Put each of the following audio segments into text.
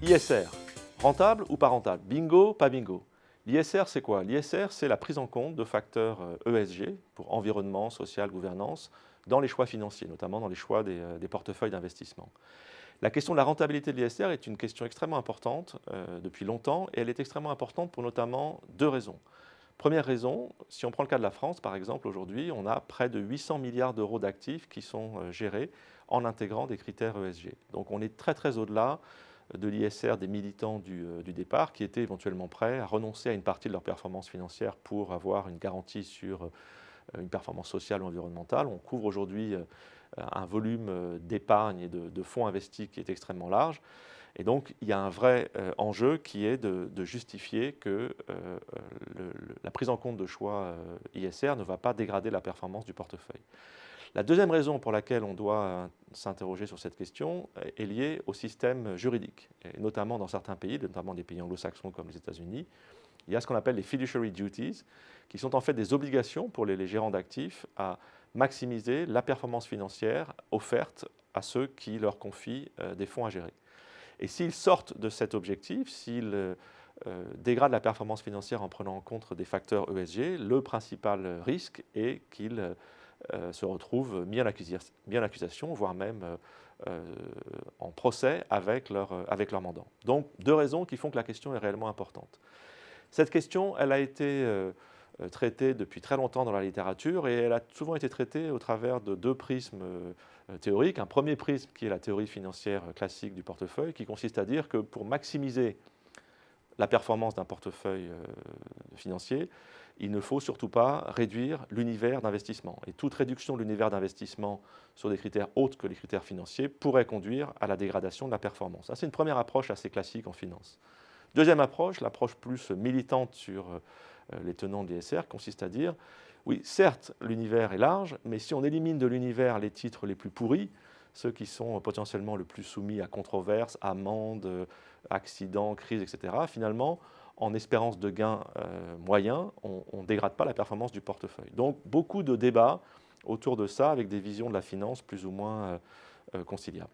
ISR, rentable ou pas rentable? Bingo, pas bingo. L'ISR, c'est quoi? L'ISR, c'est la prise en compte de facteurs ESG, pour environnement, social, gouvernance, dans les choix financiers, notamment dans les choix des portefeuilles d'investissement. La question de la rentabilité de l'ISR est une question extrêmement importante depuis longtemps, et elle est extrêmement importante pour notamment deux raisons. Première raison, si on prend le cas de la France, par exemple, aujourd'hui, on a près de 800 milliards d'euros d'actifs qui sont gérés en intégrant des critères ESG. Donc on est très au-delà de l'ISR des militants du départ qui étaient éventuellement prêts à renoncer à une partie de leur performance financière pour avoir une garantie sur une performance sociale ou environnementale. On couvre aujourd'hui un volume d'épargne et de fonds investis qui est extrêmement large. Et donc, il y a un vrai enjeu qui est de justifier que la prise en compte de choix ISR ne va pas dégrader la performance du portefeuille. La deuxième raison pour laquelle on doit s'interroger sur cette question est liée au système juridique, et notamment dans certains pays, notamment des pays anglo-saxons comme les États-Unis. Il y a ce qu'on appelle les fiduciary duties, qui sont en fait des obligations pour les gérants d'actifs à maximiser la performance financière offerte à ceux qui leur confient des fonds à gérer. Et s'ils sortent de cet objectif, s'ils dégradent la performance financière en prenant en compte des facteurs ESG, le principal risque est qu'ils se retrouvent mis en accusation, voire même en procès avec leur mandant. Donc, deux raisons qui font que la question est réellement importante. Cette question, elle a été traitée depuis très longtemps dans la littérature, et elle a souvent été traitée au travers de deux prismes théoriques. Un premier prisme qui est la théorie financière classique du portefeuille, qui consiste à dire que pour maximiser la performance d'un portefeuille financier, il ne faut surtout pas réduire l'univers d'investissement. Et toute réduction de l'univers d'investissement sur des critères autres que les critères financiers pourrait conduire à la dégradation de la performance. Ça, c'est une première approche assez classique en finance. Deuxième approche, l'approche plus militante sur les tenants de l'ISR, consiste à dire, oui, certes, l'univers est large, mais si on élimine de l'univers les titres les plus pourris, ceux qui sont potentiellement le plus soumis à controverses, amendes, accidents, crises, etc., finalement, en espérance de gain moyen, on ne dégrade pas la performance du portefeuille. Donc, beaucoup de débats autour de ça, avec des visions de la finance plus ou moins conciliables.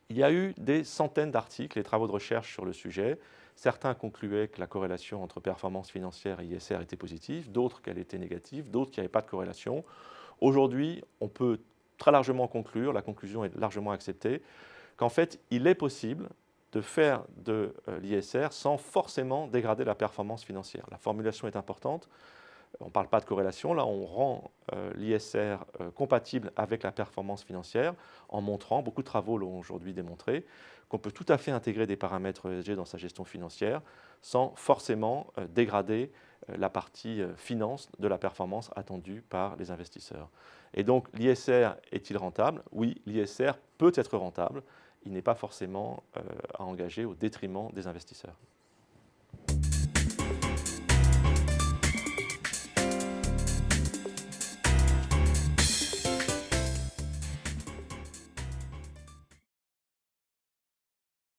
Il y a eu des centaines d'articles et travaux de recherche sur le sujet. Certains concluaient que la corrélation entre performance financière et ISR était positive, d'autres qu'elle était négative, d'autres qu'il n'y avait pas de corrélation. Aujourd'hui, on peut très largement conclure, la conclusion est largement acceptée, qu'en fait, il est possible de faire de l'ISR sans forcément dégrader la performance financière. La formulation est importante. On ne parle pas de corrélation, là on rend l'ISR compatible avec la performance financière en montrant, beaucoup de travaux l'ont aujourd'hui démontré, qu'on peut tout à fait intégrer des paramètres ESG dans sa gestion financière sans forcément dégrader la partie finance de la performance attendue par les investisseurs. Et donc l'ISR est-il rentable? Oui, l'ISR peut être rentable, il n'est pas forcément à engager au détriment des investisseurs.